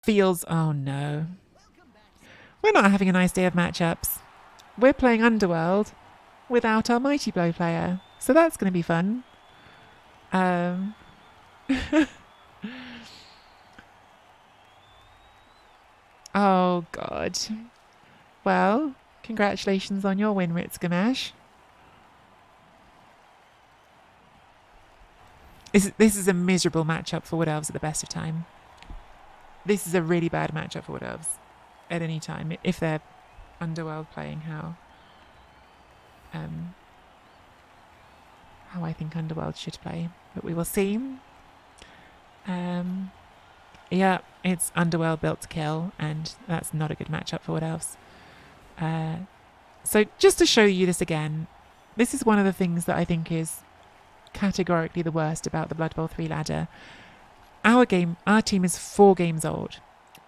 feels... Oh, no. We're not having a nice day of matchups. We're playing Underworld without our Mighty Blow player. So that's going to be fun. Oh, God. Well, congratulations on your win, Ritzgamash. This is a miserable matchup for Wood Elves at the best of time. This is a really bad matchup for Wood Elves at any time, if they're Underworld playing how I think Underworld should play. But we will see. Yeah, it's Underworld built to kill, and that's not a good matchup for Wood Elves. So just to show you this again, this is one of the things that I think is categorically the worst about the Blood Bowl 3 ladder. Our team is 4 games old.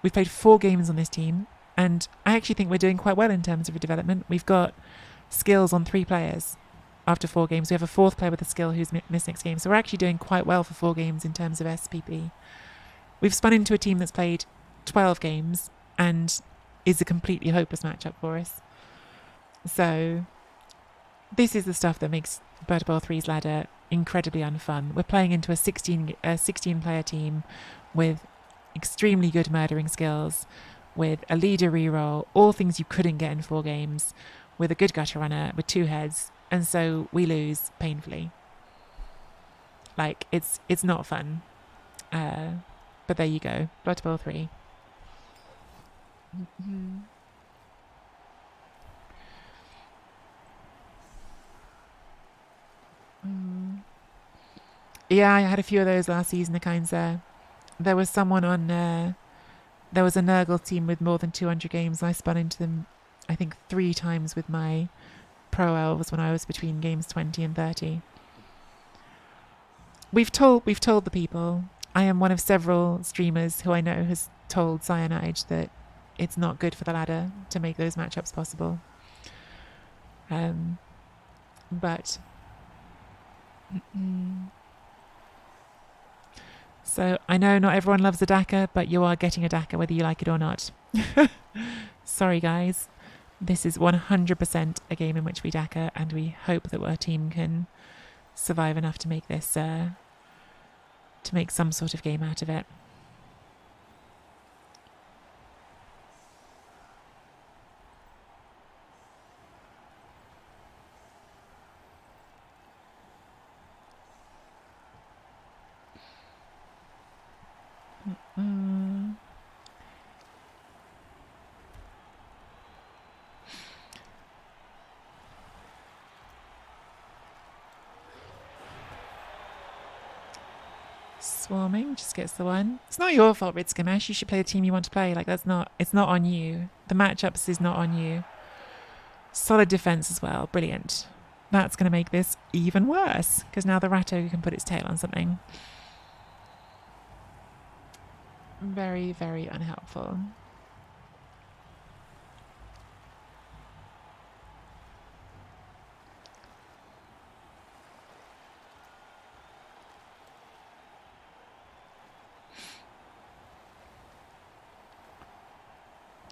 We've played 4 games on this team, and I actually think we're doing quite well in terms of development. We've got skills on 3 players after 4 games. We have a 4th player with a skill who's missed next game, so we're actually doing quite well for 4 games in terms of SPP. We've spun into a team that's played 12 games and is a completely hopeless matchup for us. So this is the stuff that makes Blood Bowl 3's ladder incredibly unfun. We're playing into a 16 player team with extremely good murdering skills, with a leader reroll, all things you couldn't get in 4 games, with a good gutter runner, with 2 heads, and so we lose painfully. Like, it's not fun. But there you go. Blood Bowl 3. Mm-hmm. Yeah, I had a few of those last season, Akinza. There was someone on... there was a Nurgle team with more than 200 games. I spun into them, I think, 3 times with my Pro Elves when I was between games 20 and 30. We've told the people. I am one of several streamers who I know has told Cyanide that it's not good for the ladder to make those matchups possible. But... So I know not everyone loves a DACA, but you are getting a DACA whether you like it or not. Sorry, guys. This is 100% a game in which we DACA, and we hope that our team can survive enough to make this... to make some sort of game out of it. Swarming just gets the one. It's not your fault, Ritzgamesh. You should play the team you want to play. Like, it's not on you. The matchups is not on you. Solid defense as well. Brilliant. That's going to make this even worse, because now the Ratto can put its tail on something. Very, very unhelpful.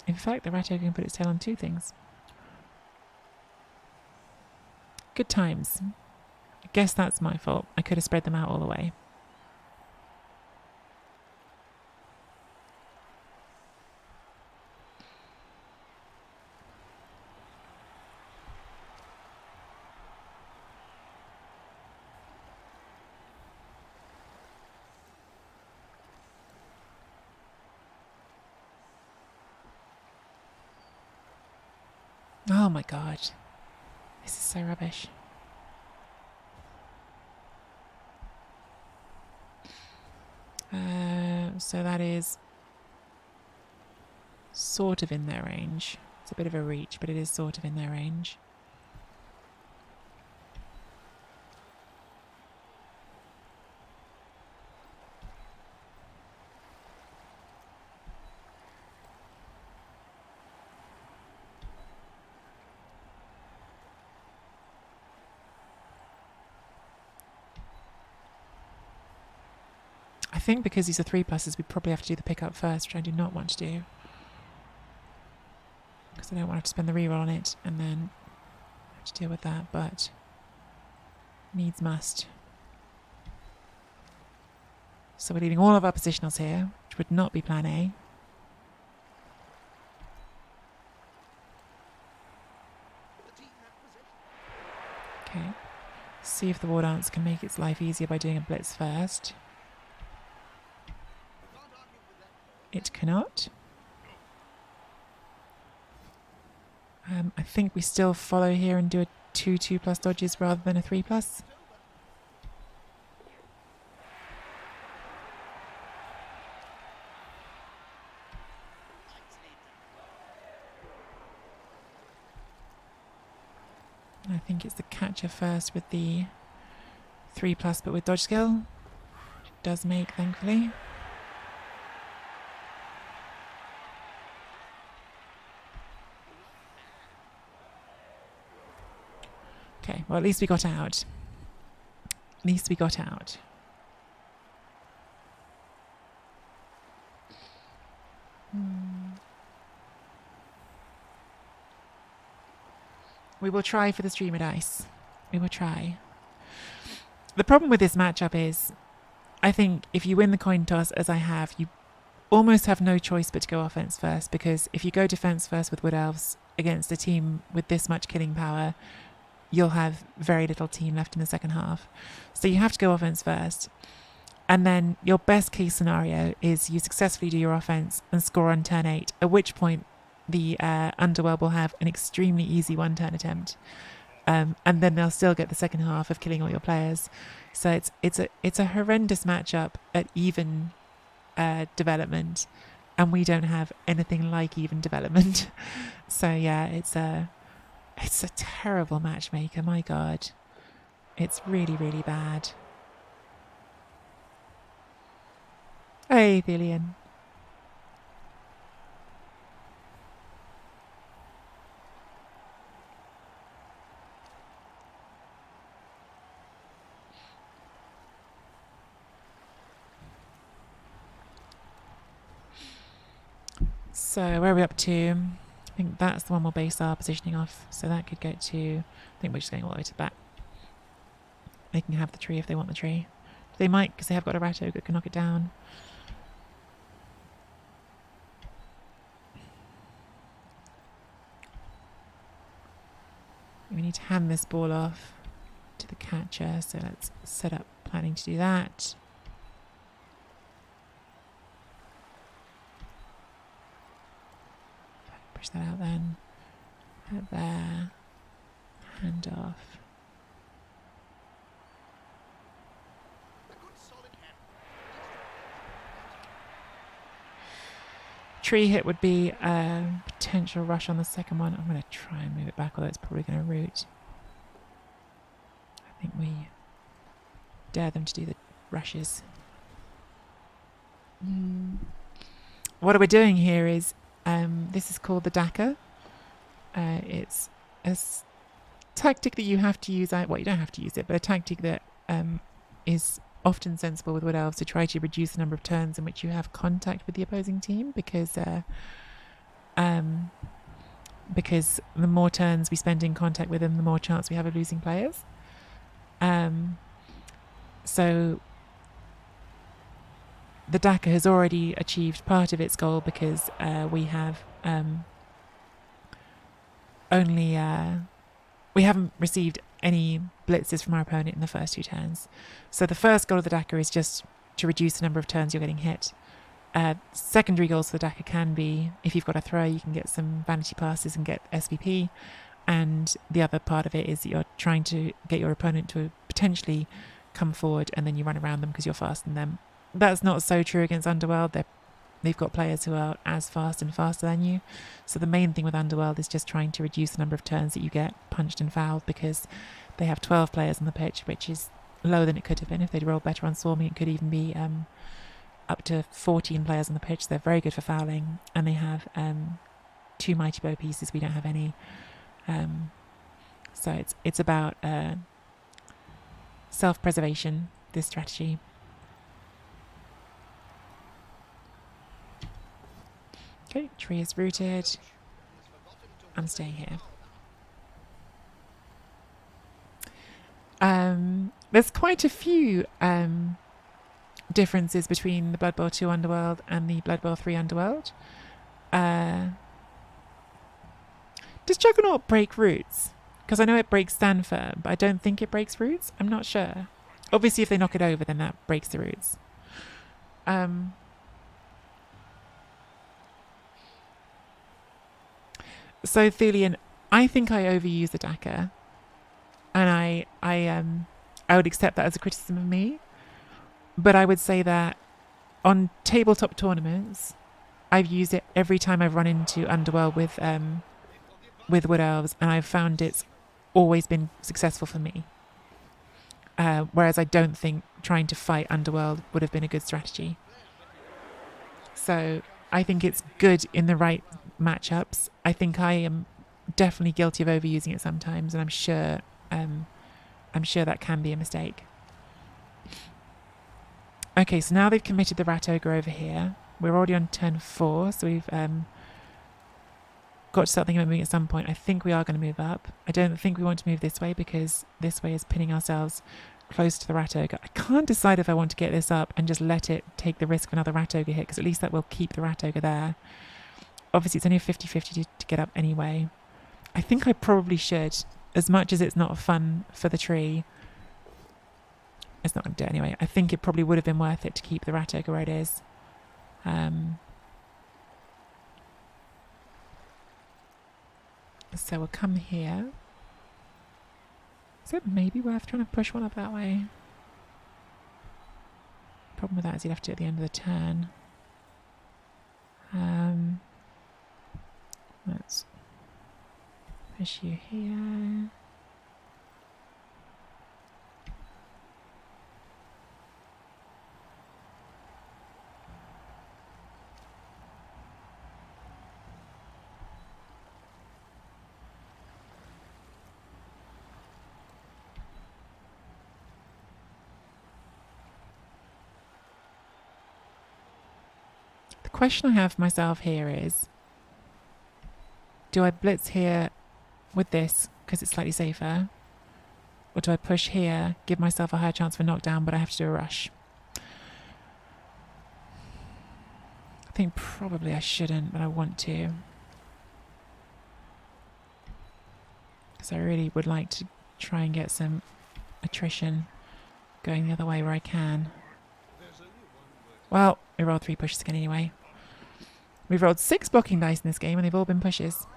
In fact, the Ratto can put its tail on 2 things. Good times. I guess that's my fault. I could have spread them out all the way. Oh my god. This is so rubbish. So that is sort of in their range. It's a bit of a reach, but it is sort of in their range. think because these are 3+, we probably have to do the pickup first, which I do not want to do. Because I don't want to have to spend the reroll on it and then have to deal with that, but needs must. So we're leaving all of our positionals here, which would not be plan A. Okay. See if the War Dance can make its life easier by doing a blitz first. It cannot. I think we still follow here and do a 2+2 dodges rather than a 3+. I think it's the catcher first with the 3+, but with dodge skill. Which it does make, thankfully. Okay, well, at least we got out. At least we got out. We will try for the streamer dice. We will try. The problem with this matchup is, I think if you win the coin toss, as I have, you almost have no choice but to go offense first, because if you go defense first with Wood Elves against a team with this much killing power, you'll have very little team left in the second half. So you have to go offense first. And then your best case scenario is you successfully do your offense and score on turn 8, at which point the underworld will have an extremely easy one-turn attempt. And then they'll still get the second half of killing all your players. So it's a horrendous matchup at even development, and we don't have anything like even development. So yeah, it's a terrible matchmaker. My God, it's really, really bad. Hey, Thelian. So where are we up to? I think that's the one we'll base our positioning off. So that could go to, I think we're just going all the way to the back. They can have the tree if they want the tree. They might, because they have got a rat ogre that can knock it down. We need to hand this ball off to the catcher, so let's set up planning to do that. Push that out then. Out there. Hand off. Tree hit would be a potential rush on the second one. I'm going to try and move it back, although it's probably going to root. I think we dare them to do the rushes. What we're doing here is, this is called the Daka. It's a tactic that you have to use. Well, you don't have to use it, but a tactic that is often sensible with Wood Elves to try to reduce the number of turns in which you have contact with the opposing team, because the more turns we spend in contact with them, the more chance we have of losing players. So the Daka has already achieved part of its goal, because we have we haven't received any blitzes from our opponent in the first 2 turns. So the first goal of the Daka is just to reduce the number of turns you're getting hit. Secondary goals for the Daka can be, if you've got a throw, you can get some vanity passes and get SVP. And the other part of it is that you're trying to get your opponent to potentially come forward, and then you run around them because you're faster than them. That's not so true against Underworld. They've got players who are as fast and faster than you. So the main thing with Underworld is just trying to reduce the number of turns that you get punched and fouled, because they have 12 players on the pitch, which is lower than it could have been. If they'd rolled better on swarming, it could even be up to 14 players on the pitch. They're very good for fouling, and they have 2 mighty blow pieces. We don't have any. So it's about self-preservation, this strategy. Okay, tree is rooted. I'm staying here. There's quite a few differences between the Blood Bowl 2 Underworld and the Blood Bowl 3 Underworld. Does Juggernaut break roots? Because I know it breaks stand firm, but I don't think it breaks roots. I'm not sure. Obviously, if they knock it over, then that breaks the roots. So Thulian, I think I overuse the Daka, and I would accept that as a criticism of me. But I would say that on tabletop tournaments, I've used it every time I've run into Underworld with Wood Elves, and I've found it's always been successful for me. Whereas I don't think trying to fight Underworld would have been a good strategy. So I think it's good in the right matchups. I think I am definitely guilty of overusing it sometimes, and I'm sure that can be a mistake. Okay, so now they've committed the Rat Ogre over here. We're already on turn 4, so we've got to start thinking about moving at some point. I think we are going to move up. I don't think we want to move this way because this way is pinning ourselves close to the Rat Ogre. I can't decide if I want to get this up and just let it take the risk of another Rat Ogre hit, because at least that will keep the Rat Ogre there. Obviously, it's only a 50-50 to get up anyway. I think I probably should, as much as it's not fun for the tree. It's not going to do it anyway. I think it probably would have been worth it to keep the Rat Ogre where it is. So we'll come here. Is it maybe worth trying to push one up that way? Problem with that is you'd have to do it at the end of the turn. Let's push you here. The question I have for myself here is, do I blitz here with this because it's slightly safer? Or do I push here, give myself a higher chance for knockdown, but I have to do a rush? I think probably I shouldn't, but I want to. Because I really would like to try and get some attrition going the other way where I can. Well, we rolled 3 pushes again anyway. We've rolled 6 blocking dice in this game and they've all been pushes.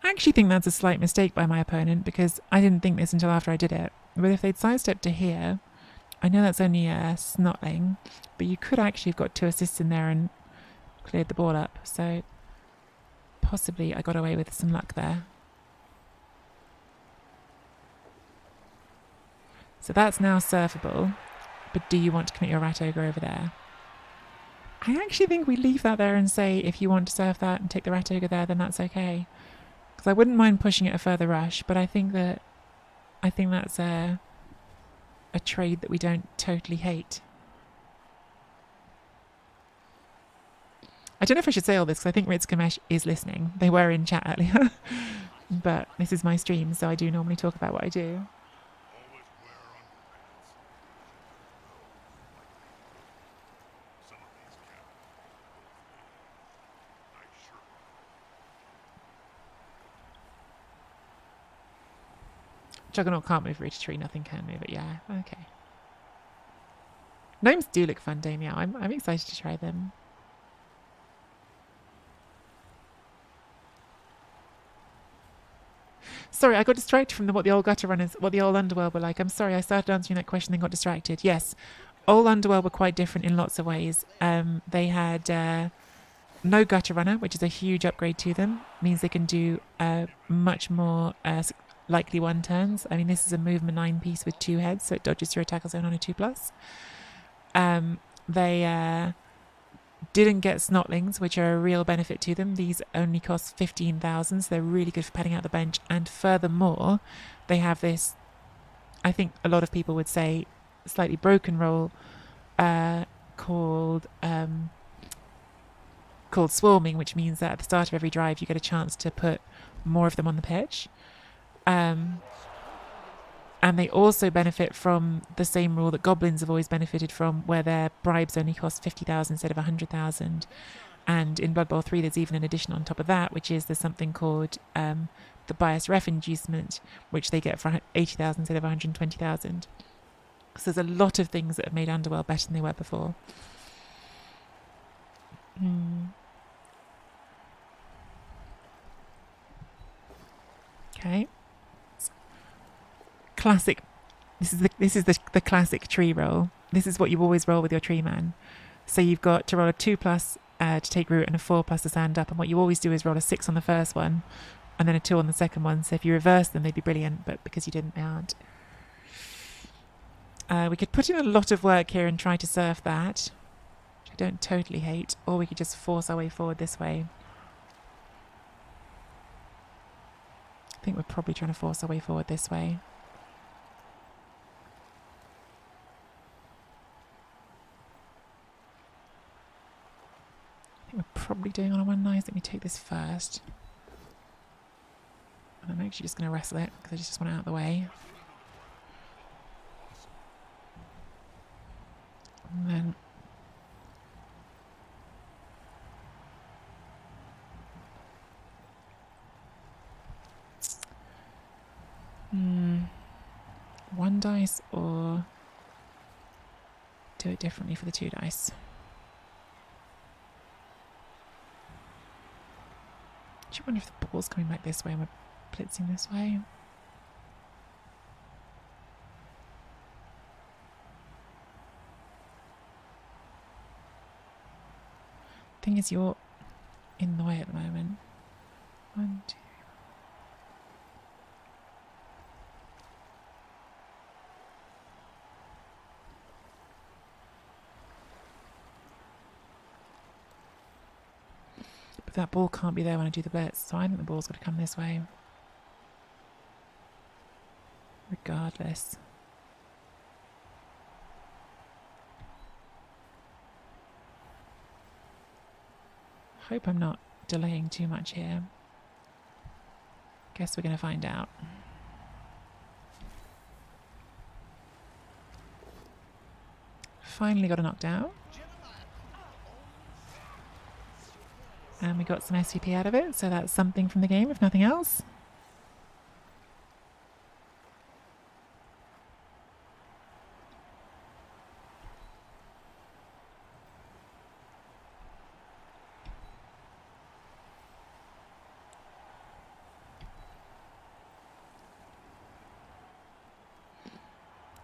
I actually think that's a slight mistake by my opponent because I didn't think this until after I did it. But if they'd sidestepped to here, I know that's only a snotling, but you could actually have got 2 assists in there and cleared the ball up. So possibly I got away with some luck there. So that's now surfable, but do you want to commit your Rat Ogre over there? I actually think we leave that there and say if you want to surf that and take the Rat Ogre there, then that's okay. Because I wouldn't mind pushing it a further rush, but I think that's a trade that we don't totally hate. I don't know if I should say all this because I think Ritz Gamesh is listening. They were in chat earlier, but this is my stream, so I do normally talk about what I do. Juggernaut can't move root tree, nothing can move it, yeah, okay. Gnomes do look fun, Damian. I'm excited to try them. Sorry, I got distracted from what the old gutter runners, what the old Underworld were like. I'm sorry, I started answering that question and got distracted. Yes, old Underworld were quite different in lots of ways. They had no gutter runner, which is a huge upgrade to them. Means they can do much more likely 1 turns. I mean, this is a movement 9 piece with 2 heads, so it dodges your attacker zone on a 2+. They didn't get snotlings, which are a real benefit to them. These only cost 15,000, so they're really good for padding out the bench. And furthermore, they have this, I think a lot of people would say, slightly broken role called called swarming, which means that at the start of every drive you get a chance to put more of them on the pitch. And they also benefit from the same rule that goblins have always benefited from, where their bribes only cost 50,000 instead of 100,000. And in Blood Bowl 3, there's even an addition on top of that, which is there's something called the bias ref inducement, which they get for 80,000 instead of 120,000. So there's a lot of things that have made Underworld better than they were before. Okay. Classic. This is the classic tree roll. This is what you always roll with your tree man. So you've got to roll a 2+ to take root and a 4+ to stand up. And what you always do is roll a 6 on the first one and then a 2 on the second one. So if you reverse them, they'd be brilliant. But because you didn't, they aren't. We could put in a lot of work here and try to surf that, which I don't totally hate. Or we could just force our way forward this way. I think we're probably trying to force our way forward this way. I think we're probably doing on a 1 nice. Let me take this first. And I'm actually just going to wrestle it because I just want it out of the way. And then 1 dice, or do it differently for the 2 dice. I actually wonder if the ball's coming back this way and we're blitzing this way. Thing is, you're in the way at the moment. 1, 2. But that ball can't be there when I do the blitz, so I think the ball's got to come this way. Regardless. Hope I'm not delaying too much here. Guess we're going to find out. Finally got a knockdown. And we got some SVP out of it, so that's something from the game, if nothing else.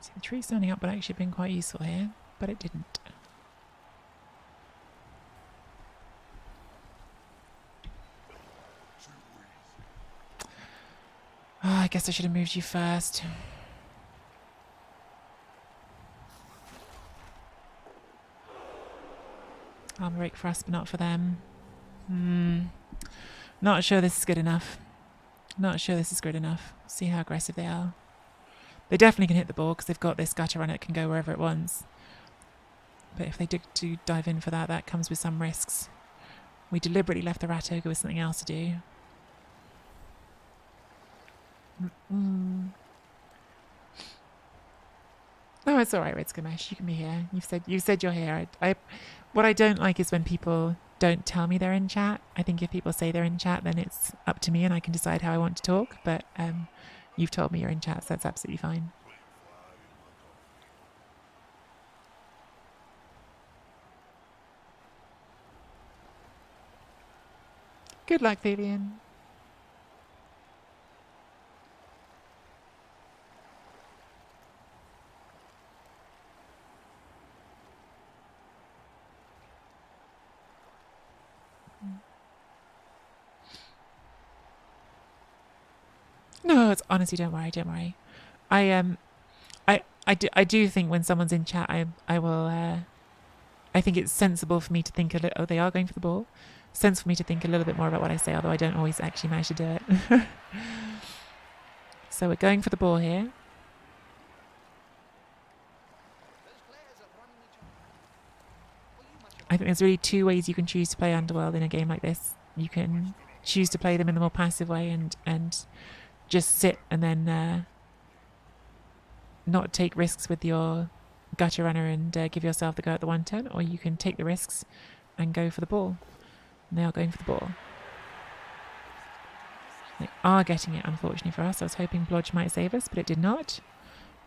See, the tree standing up would actually have been quite useful here, but it didn't. Oh, I guess I should have moved you first. Armor rake for us, but not for them. Not sure this is good enough. Not sure this is good enough. See how aggressive they are. They definitely can hit the ball because they've got this gutter on it, can go wherever it wants. But if they do dive in for that, that comes with some risks. We deliberately left the rat ogre with something else to do. No, it's all right, Red Skamesh. You can be here. You've said you're here. What I don't like is when people don't tell me they're in chat. I think if people say they're in chat, then it's up to me and I can decide how I want to talk. But you've told me you're in chat, so that's absolutely fine. Good luck, Vivian. No, it's honestly, don't worry, don't worry. I do think when someone's in chat, I will. I think it's sensible for me to think a little. Oh, they are going for the ball. Sense for me to think a little bit more about what I say, although I don't always actually manage to do it. So we're going for the ball here. I think there's really two ways you can choose to play Underworld in a game like this. You can choose to play them in the more passive way and just sit and then not take risks with your gutter runner and give yourself the go at the 1-turn, or you can take the risks and go for the ball. And they are going for the ball. They are getting it, unfortunately for us. I was hoping Blodge might save us, but it did not.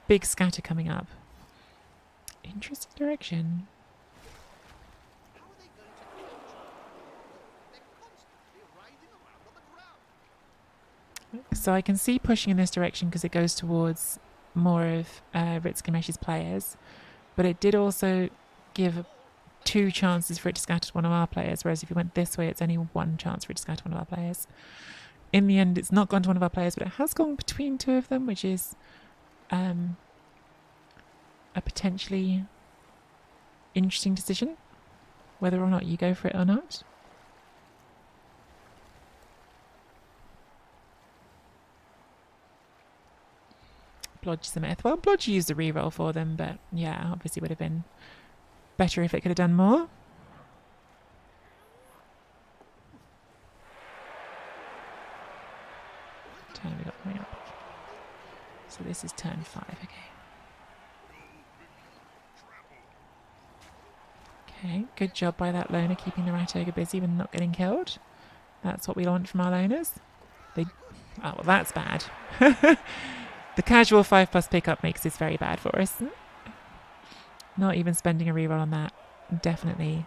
Big scatter coming up. Interesting direction. So I can see pushing in this direction because it goes towards more of Ritzkamesh's players, but it did also give 2 chances for it to scatter to one of our players, whereas if you went this way, it's only 1 chance for it to scatter one of our players. In the end, it's not gone to one of our players, but it has gone between 2 of them, which is a potentially interesting decision, whether or not you go for it or not. Blodge the myth. Well, Blodge used a reroll for them, but yeah, obviously would have been better if it could have done more. Turn we got coming up. So this is turn 5, okay. Okay, good job by that loner keeping the rat ogre busy when not getting killed. That's what we want from our loners. Oh, well, that's bad. The casual 5+ pickup makes this very bad for us. Not even spending a reroll on that definitely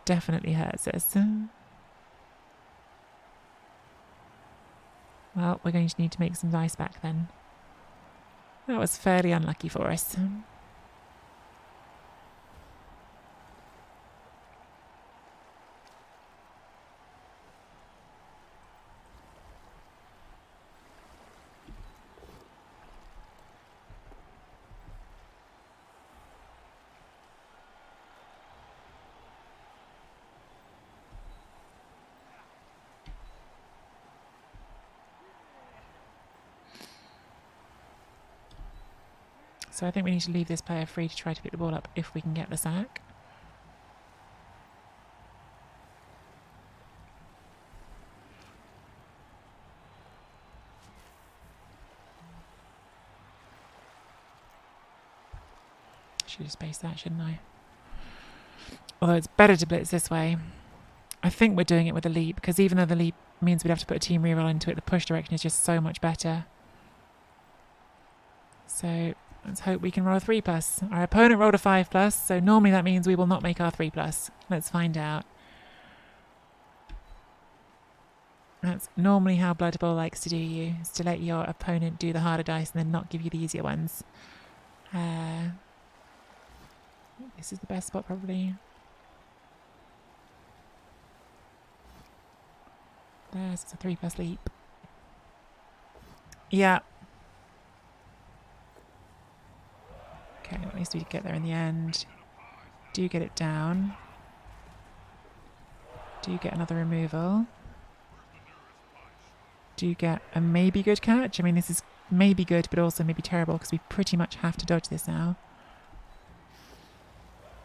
hurts us. Well, we're going to need to make some dice back then. That was fairly unlucky for us. So I think we need to leave this player free to try to pick the ball up if we can get the sack. Should have spaced that, shouldn't I? Although it's better to blitz this way. I think we're doing it with a leap, because even though the leap means we'd have to put a team reroll into it, the push direction is just so much better. So let's hope we can roll a 3+. Our opponent rolled a 5+, so normally that means we will not make our 3+. Let's find out. That's normally how Blood Bowl likes to do you, is to let your opponent do the harder dice and then not give you the easier ones. This is the best spot, probably. There's a 3+ leap. Yeah. Okay, at least we get there in the end. Do get it down. Do get another removal. Do get a maybe good catch. I mean, this is maybe good, but also maybe terrible, because we pretty much have to dodge this now.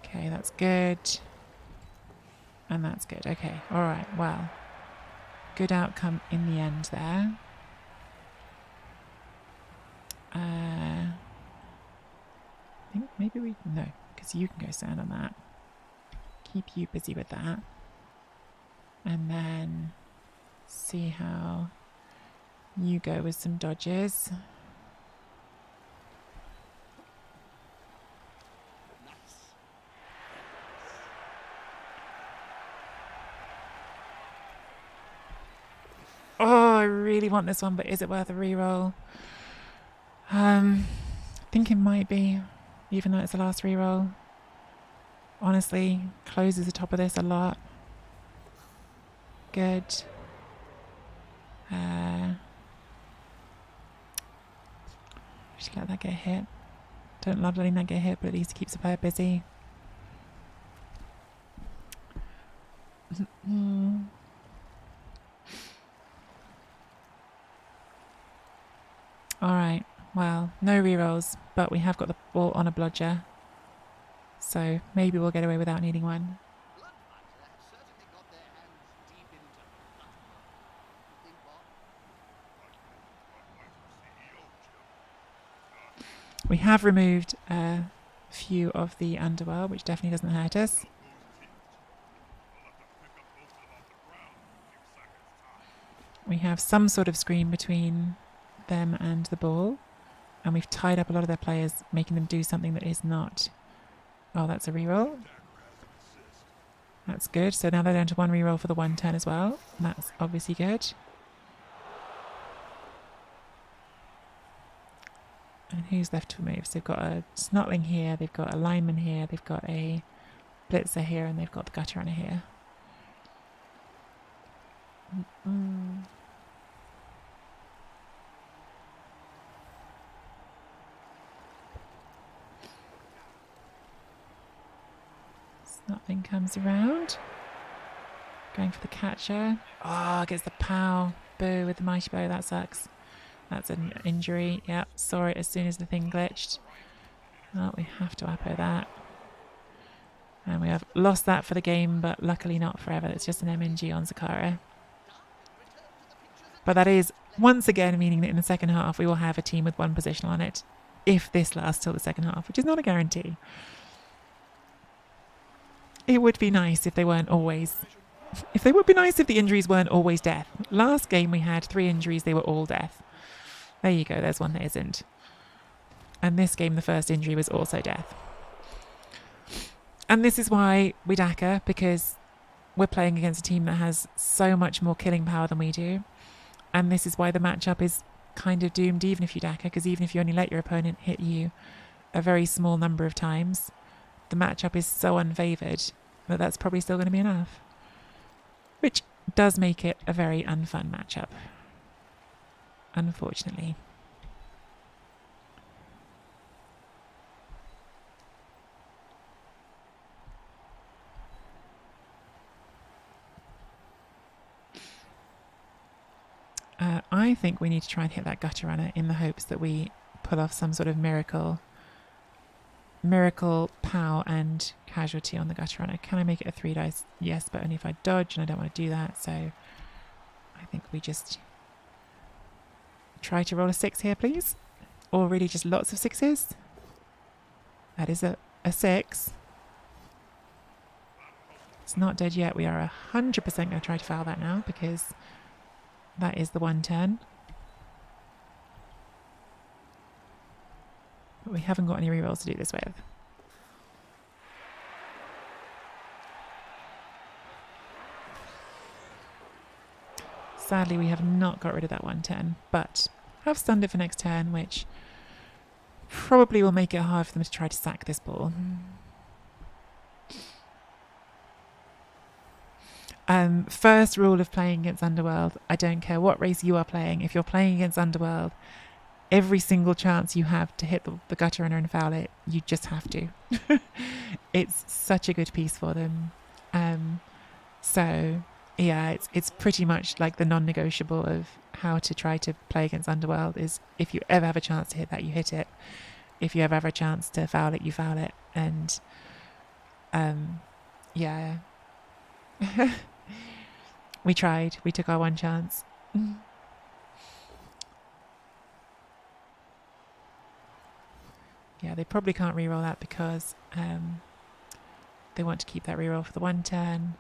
Okay, that's good. And that's good. Okay, alright, well. Good outcome in the end there. I think maybe we... No, because you can go stand on that. Keep you busy with that. And then see how you go with some dodges. Oh, I really want this one, but is it worth a reroll? I think it might be, even though it's the last reroll. Honestly, closes the top of this a lot. Good. Just let that get hit. Don't love letting that get hit, but at least it keeps the player busy. Alright, well, no rerolls, but we have got the ball on a blodger. So maybe we'll get away without needing one. We have removed a few of the underworld, which definitely doesn't hurt us. We have some sort of screen between them and the ball, and we've tied up a lot of their players, making them do something that is not. Oh, that's a reroll. That's good. So now they're down to 1 reroll for the 1 turn as well. That's obviously good. And who's left to move? So they've got a Snotling here, they've got a lineman here, they've got a blitzer here, and they've got the gutter runner here. Snotling comes around. Going for the catcher. Oh, gets the pow. Boo with the mighty bow. That sucks. That's an injury. Yep, saw it as soon as the thing glitched. Oh, we have to appo that. And we have lost that for the game, but luckily not forever. It's just an MNG on Zakara. But that is, once again, meaning that in the second half we will have a team with 1 positional on it, if this lasts till the second half, which is not a guarantee. It would be nice if they weren't always... It would be nice if the injuries weren't always death. Last game we had 3 injuries, they were all death. There you go, there's one that isn't. And this game, the first injury was also death. And this is why we DACA, because we're playing against a team that has so much more killing power than we do. And this is why the matchup is kind of doomed even if you DACA, because even if you only let your opponent hit you a very small number of times, the matchup is so unfavoured that that's probably still going to be enough. Which does make it a very unfun matchup, unfortunately. I think we need to try and hit that gutter runner in the hopes that we pull off some sort of miracle pow and casualty on the gutter runner. Can I make it a 3 dice? Yes, but only if I dodge, and I don't want to do that, so I think we just try to roll a 6 here, please. Or really just lots of 6s. That is a 6. It's not dead yet. We are 100% going to try to foul that now, because that is the 1 turn. But we haven't got any rerolls to do this with. Sadly, we have not got rid of that 1 turn, but have stunned it for next turn, which probably will make it hard for them to try to sack this ball. First rule of playing against Underworld, I don't care what race you are playing, if you're playing against Underworld, every single chance you have to hit the gutter runner and foul it, you just have to. It's such a good piece for them. So yeah, it's pretty much like the non-negotiable of how to try to play against Underworld is if you ever have a chance to hit that, you hit it. If you ever have a chance to foul it, you foul it. And yeah. We tried. We took our 1 chance. Yeah, they probably can't reroll that because they want to keep that reroll for the 1 turn.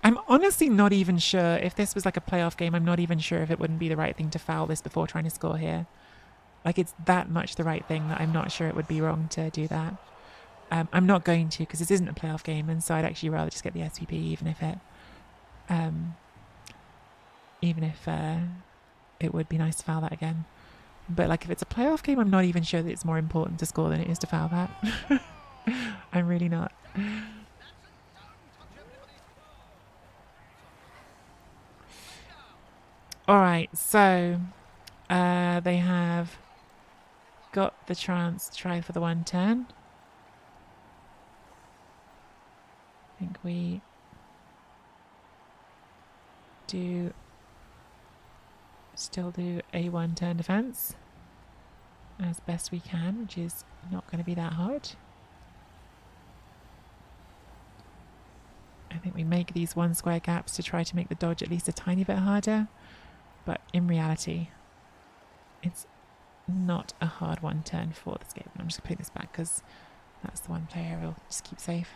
I'm honestly not even sure if this was like a playoff game. I'm not even sure if it wouldn't be the right thing to foul this before trying to score here. Like, it's that much the right thing that I'm not sure it would be wrong to do that. I'm not going to, because this isn't a playoff game, and so I'd actually rather just get the SVP, even if it would be nice to foul that again. But like, if it's a playoff game, I'm not even sure that it's more important to score than it is to foul that. I'm really not. All right, so they have got the chance to try for the 1 turn. I think we still do a 1 turn defense as best we can, which is not going to be that hard. I think we make these 1 square gaps to try to make the dodge at least a tiny bit harder. But in reality, it's not a hard 1 turn for this game. I'm just going to put this back because that's the one player who'll just keep safe.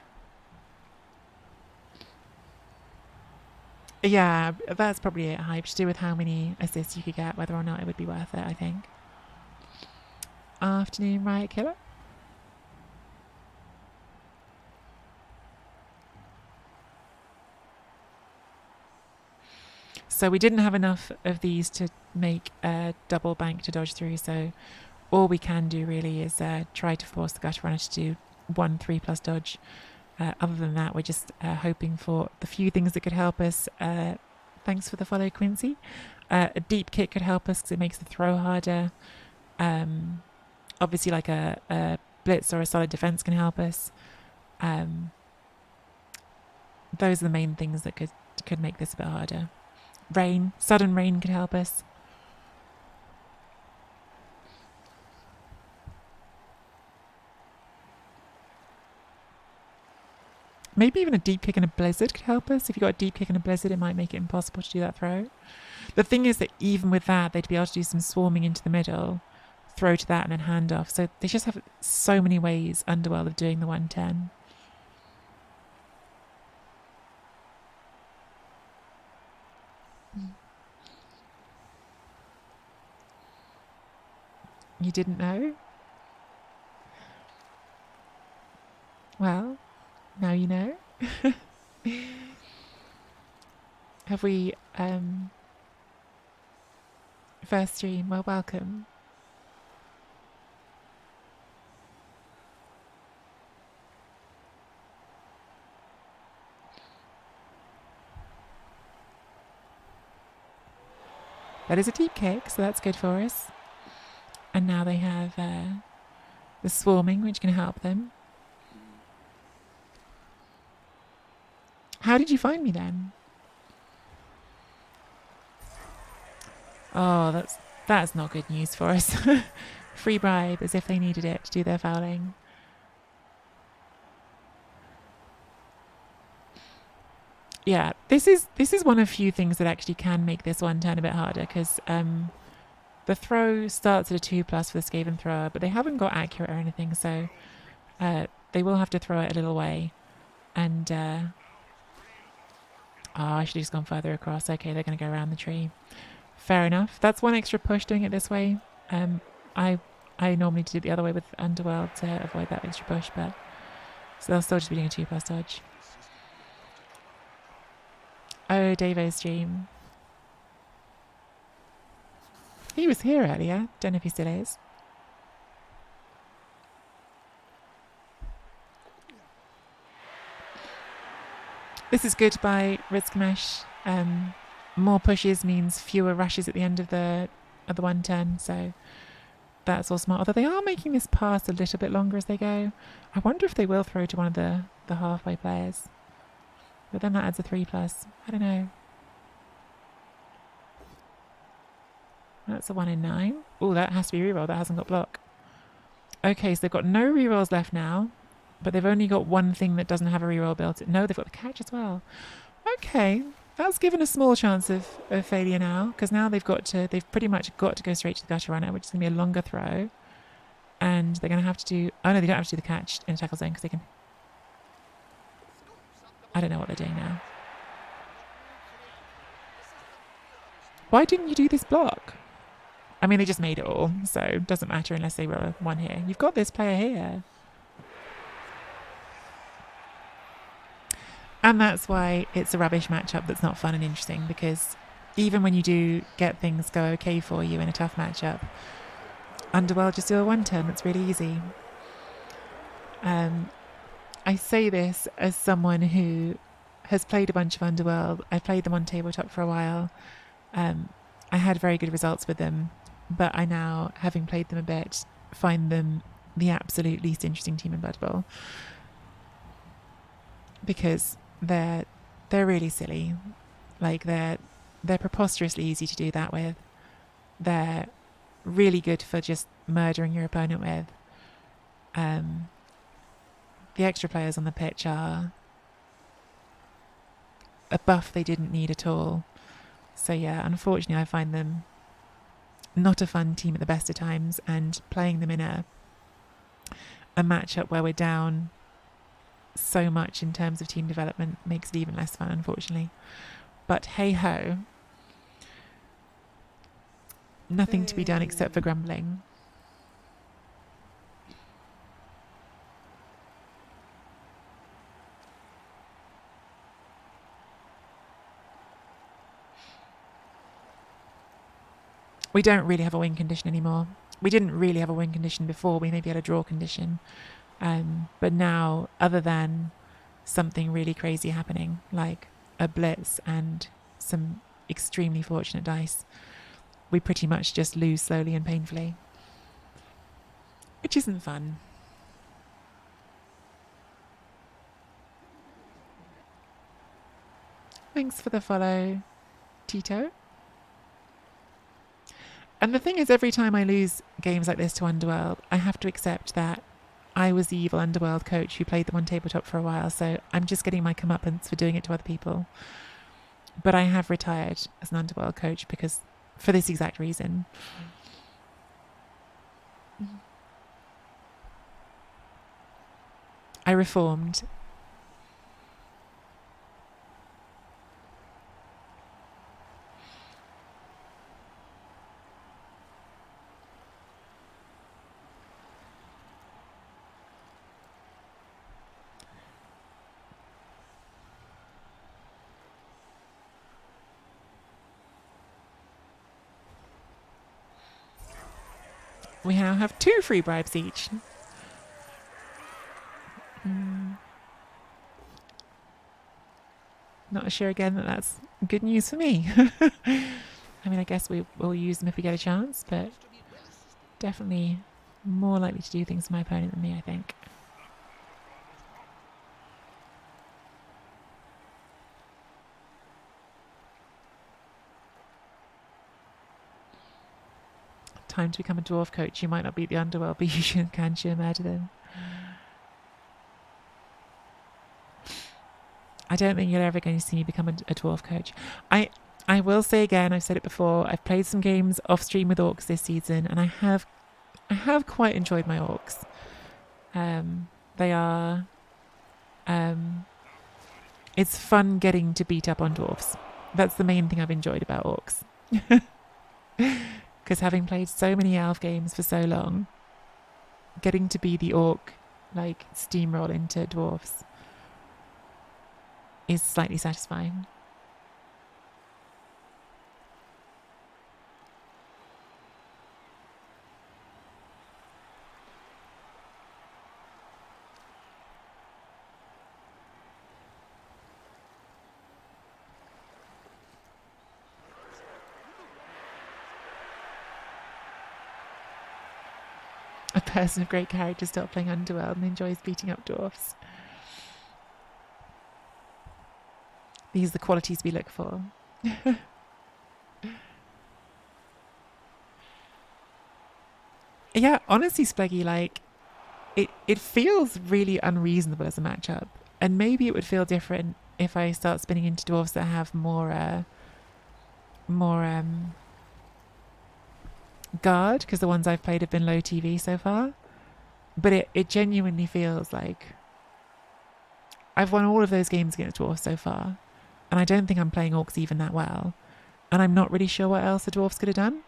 Yeah, that's probably it, Hype. To do with how many assists you could get, whether or not it would be worth it, I think. Afternoon, Riot Killer. So we didn't have enough of these to make a double bank to dodge through, so all we can do really is try to force the Gutter Runner to do 1 3+ dodge. Other than that, we're just hoping for the few things that could help us. Thanks for the follow, Quincy. A deep kick could help us because it makes the throw harder. Obviously, like a blitz or a solid defense can help us. Those are the main things that could make this a bit harder. Rain, sudden rain could help us. Maybe even a deep kick and a blizzard could help us. If you got a deep kick and a blizzard, it might make it impossible to do that throw. The thing is that even with that, they'd be able to do some swarming into the middle, throw to that, and then hand off. So they just have so many ways, Underworld, of doing the 110. You didn't know? Well, now you know. Have we first stream? Well, welcome. That is a deep kick, so that's good for us. And now they have the swarming, which can help them. How did you find me then? Oh, that's not good news for us. Free bribe, as if they needed it to do their fouling. Yeah, this is one of few things that actually can make this 1 turn a bit harder, because the throw starts at a 2+ for the Skaven thrower, but they haven't got accurate or anything, so they will have to throw it a little way. And I should have just gone further across. Okay, they're going to go around the tree. Fair enough. That's 1 extra push doing it this way. I normally do it the other way with Underworld to avoid that extra push, but so they'll still just be doing a 2+ dodge. Oh, Davo's stream. He was here earlier. Don't know if he still is. This is good by Rizkamesh. More pushes means fewer rushes at the end of the 1 turn, so that's all smart. Although they are making this pass a little bit longer as they go. I wonder if they will throw to one of the halfway players. But then that adds a 3+. I don't know. That's a 1 in 9. Oh, that has to be reroll. That hasn't got block. Okay, so they've got no rerolls left now, but they've only got 1 thing that doesn't have a reroll built in. No, they've got the catch as well. Okay, that's given a small chance of failure now, because now they've pretty much got to go straight to the Gutter Runner, which is going to be a longer throw. And they're going to have to do... Oh, no, they don't have to do the catch in a tackle zone, because they can... I don't know what they're doing now. Why didn't you do this block? I mean, they just made it all, so it doesn't matter unless they roll a 1 here. You've got this player here. And that's why it's a rubbish matchup that's not fun and interesting, because even when you do get things go okay for you in a tough matchup, Underworld just do a 1 turn that's really easy. I say this as someone who has played a bunch of Underworld. I played them on tabletop for a while. I had very good results with them, but I now, having played them a bit, find them the absolute least interesting team in Blood Bowl, because they're really silly. Like they're preposterously easy to do that with. They're really good for just murdering your opponent with. The extra players on the pitch are a buff they didn't need at all. So yeah, unfortunately I find them not a fun team at the best of times, and playing them in a matchup where we're down so much in terms of team development makes it even less fun, unfortunately. But hey ho, nothing to be done except for grumbling. We don't really have a win condition anymore. We didn't really have a win condition before. We maybe had a draw condition. But now, other than something really crazy happening, like a blitz and some extremely fortunate dice, we pretty much just lose slowly and painfully, which isn't fun. Thanks for the follow, Tito. And the thing is, every time I lose games like this to Underworld, I have to accept that I was the evil Underworld coach who played them on tabletop for a while, so I'm just getting my comeuppance for doing it to other people. But I have retired as an Underworld coach because, for this exact reason. I reformed. We now have 2 free bribes each. Not sure again that that's good news for me. I mean, I guess we will use them if we get a chance, but definitely more likely to do things for my opponent than me, I think. Time to become a dwarf coach. You might not beat the Underworld, but you can sure murder them. I don't think you're ever going to see me become a dwarf coach. I will say again, I've said it before, I've played some games off stream with orcs this season, and I have quite enjoyed my orcs. They are it's fun getting to beat up on dwarves. That's the main thing I've enjoyed about orcs. Because having played so many elf games for so long, getting to be the orc, like, steamroll into dwarves is slightly satisfying. A person of great character stopped playing Underworld and enjoys beating up dwarfs. These are the qualities we look for. Yeah, honestly, Spleggy, like, it feels really unreasonable as a matchup. And maybe it would feel different if I start spinning into dwarves that have more guard, because the ones I've played have been low TV so far. But it genuinely feels like I've won all of those games against dwarves so far, and I don't think I'm playing orcs even that well, and I'm not really sure what else the dwarves could have done.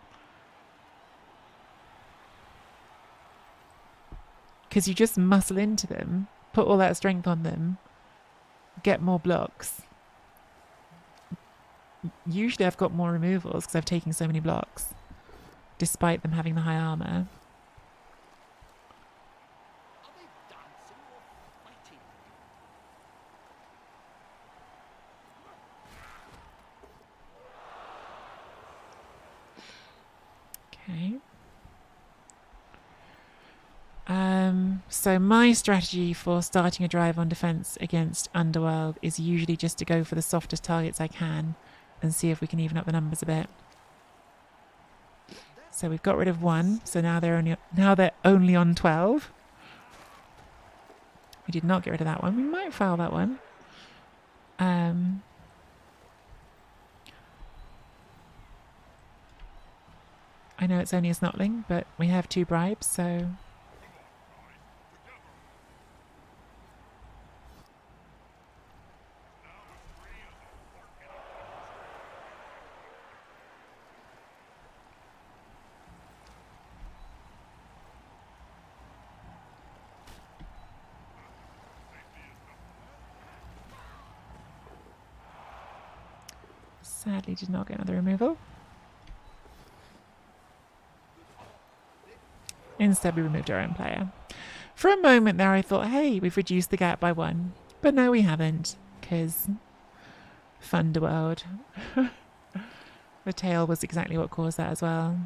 Because you just muscle into them, put all that strength on them, get more blocks. Usually I've got more removals because I've taken so many blocks, despite them having the high armor. Okay. So my strategy for starting a drive on defense against Underworld is usually just to go for the softest targets I can and see if we can even up the numbers a bit. So we've got rid of 1, so now they're only on 12. We did not get rid of that one. We might foul that one. I know it's only a snotling, but we have 2 bribes, so... Sadly did not get another removal. Instead we removed our own player. For a moment there I thought, hey, we've reduced the gap by 1. But no, we haven't, because underworld. The tail was exactly what caused that as well.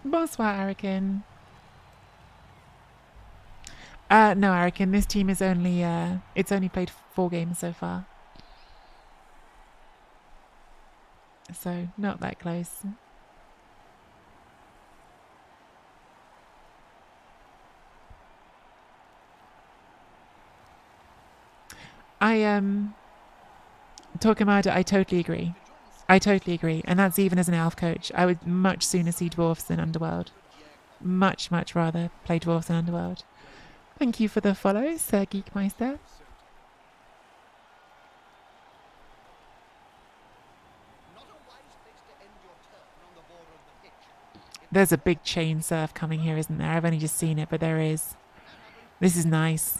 Bonsoir, Arakin. No, Arakin, this team is only, it's only played 4 games so far. So, not that close. Torquemada, I totally agree. I totally agree. And that's even as an elf coach. I would much sooner see dwarfs than underworld. Much, much rather play dwarfs than underworld. Thank you for the follow, Sir Geekmeister. There's a big chain surf coming here, isn't there? I've only just seen it, but there is. This is nice.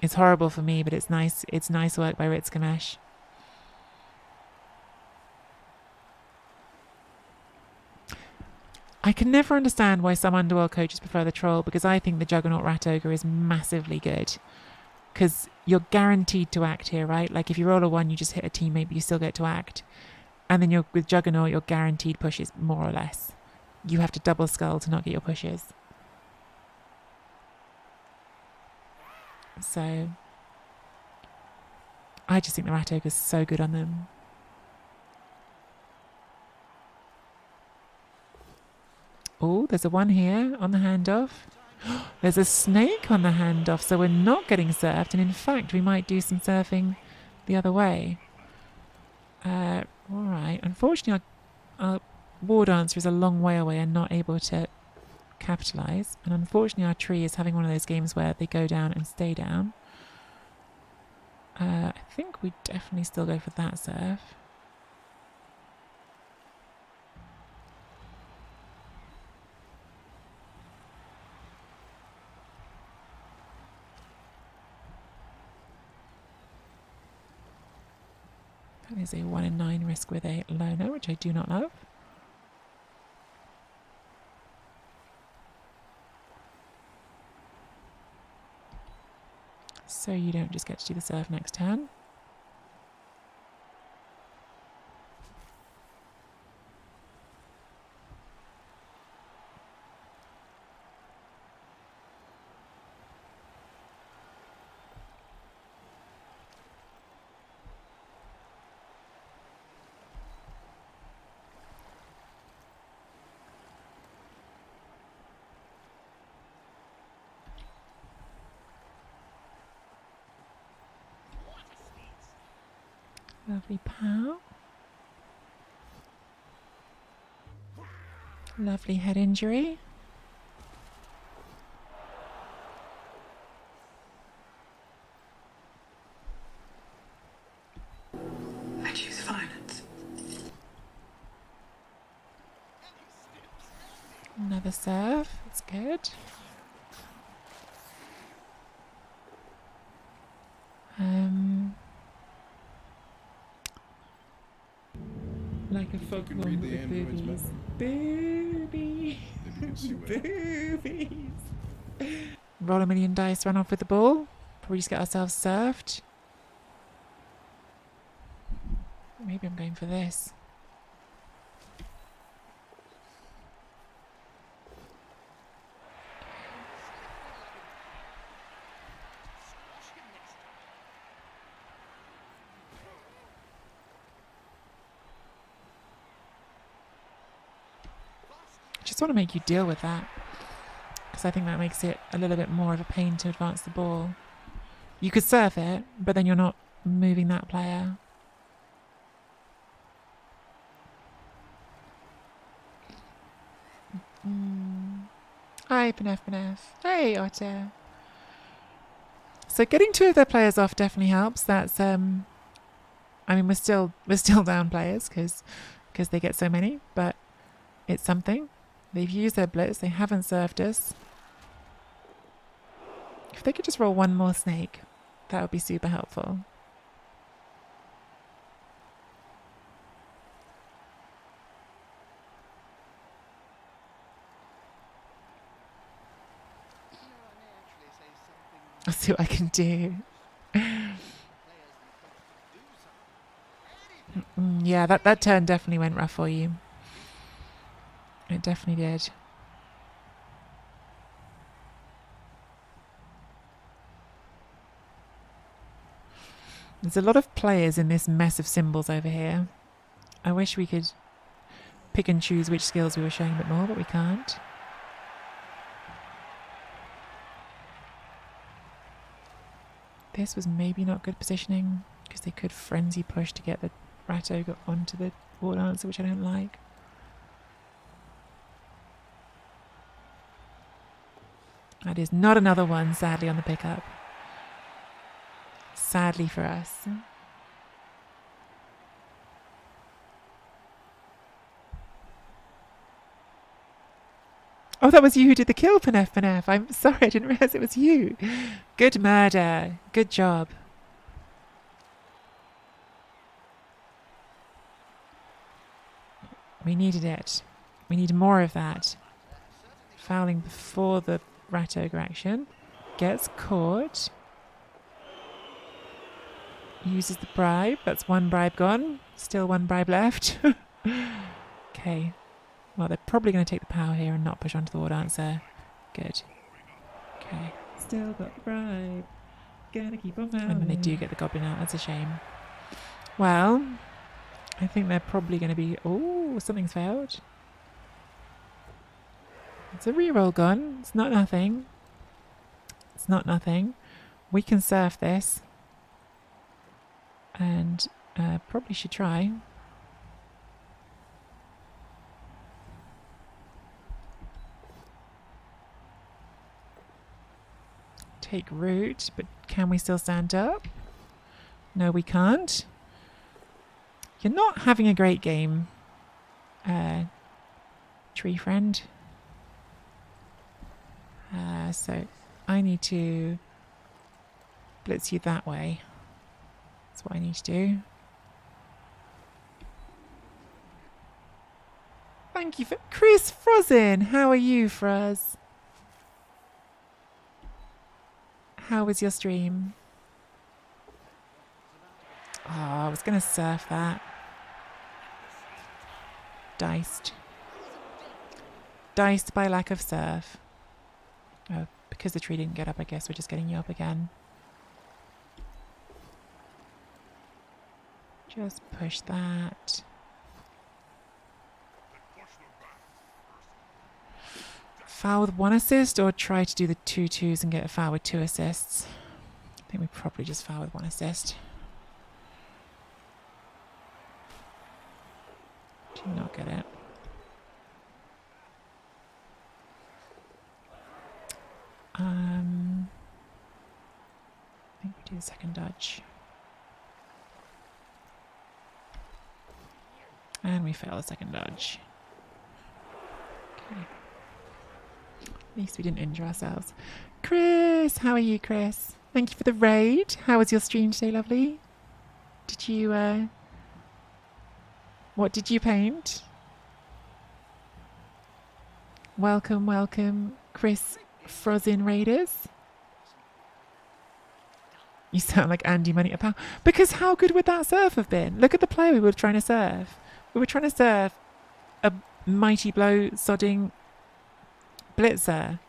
It's horrible for me, but it's nice. It's nice work by Ritzkamesh. I can never understand why some underworld coaches prefer the troll, because I think the Juggernaut Rat Ogre is massively good. Because you're guaranteed to act here, right? Like if you roll a 1, you just hit a teammate, but you still get to act. And then with Juggernaut, you're guaranteed pushes, more or less. You have to double skull to not get your pushes. So I just think the Rat Ogre is so good on them. Oh, there's a 1 here on the handoff. There's a snake on the handoff, so we're not getting surfed. And in fact, we might do some surfing the other way. All right. Unfortunately, our War Dancer is a long way away and not able to capitalise. And unfortunately, our tree is having one of those games where they go down and stay down. I think we definitely still go for that surf. That is a 1 in 9 risk with a loner, which I do not love. So you don't just get to do the surf next turn. Lovely pow. Lovely head injury. I choose violence. Another serve. That's good. Like a foghorn with boobies. Boobies. Boobies. Roll a million dice, run off with the ball. Probably just get ourselves served. Maybe I'm going for this. Just want to make you deal with that, because I think that makes it a little bit more of a pain to advance the ball. You could surf it, but then you're not moving that player. Hi, Benef. Hey, Otter. So getting 2 of their players off definitely helps. That's I mean, we're still down players because they get so many, but it's something. They've used their blitz. They haven't served us. If they could just roll 1 more snake, that would be super helpful. I'll see what I can do. Yeah, that turn definitely went rough for you. It definitely did. There's a lot of players in this mess of symbols over here. I wish we could pick and choose which skills we were showing a bit more, but we can't. This was maybe not good positioning because they could frenzy push to get the rat ogre onto the wall answer, which I don't like. That is not another one, sadly, on the pickup. Sadly for us. Oh, that was you who did the kill, Panef. I'm sorry, I didn't realise it was you. Good murder. Good job. We needed it. We need more of that. Fouling before the rat ogre action. Gets caught. Uses the bribe. That's 1 bribe gone. Still 1 bribe left. Okay. Well, they're probably going to take the power here and not push onto the ward answer. Good. Okay. Still got the bribe. Gotta keep on fouling. And then they do get the goblin out. That's a shame. Well, I think they're probably going to be... Oh, something's failed. It's a reroll gone. It's not nothing. It's not nothing. We can surf this. And probably should try. Take root, but can we still stand up? No, we can't. You're not having a great game, tree friend. So I need to blitz you that way. That's what I need to do. Thank you for Chris Frozen. How are you, Froz? How was your stream? Oh, I was going to surf that. Diced. Diced by lack of surf. Oh, because the tree didn't get up, I guess we're just getting you up again. Just push that. Foul with 1 assist or try to do the 2-2s and get a foul with 2 assists? I think we probably just foul with 1 assist. Do not get it. I think we do the second dodge. And we fail the second dodge. Okay. At least we didn't injure ourselves. Chris! How are you, Chris? Thank you for the raid. How was your stream today, lovely? Did you, what did you paint? Welcome, welcome, Chris Frozen Raiders. You sound like Andy Money to Power. Because how good would that surf have been? Look at the player we were trying to surf. We were trying to surf a mighty blow sodding blitzer.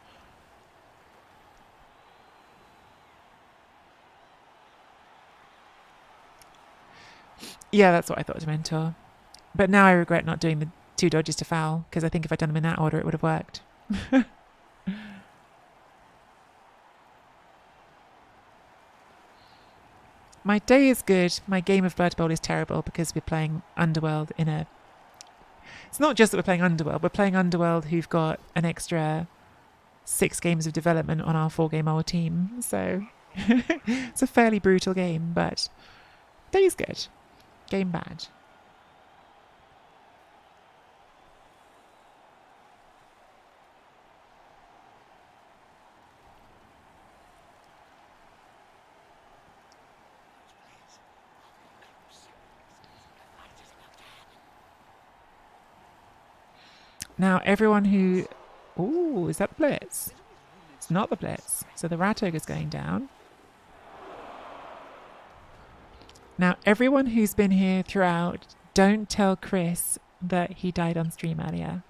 Yeah, that's what I thought to mentor. But now I regret not doing the 2 dodges to foul, because I think if I'd done them in that order, it would have worked. My day is good. My game of Blood Bowl is terrible because we're playing Underworld in a... It's not just that we're playing Underworld. We're playing Underworld who've got an extra 6 games of development on our 4-game-old team. So it's a fairly brutal game, but day's good. Game bad. Now, everyone who... Ooh, is that the Blitz? It's not the Blitz. So the Rat Ogre's going down. Now, everyone who's been here throughout, don't tell Chris that he died on stream earlier.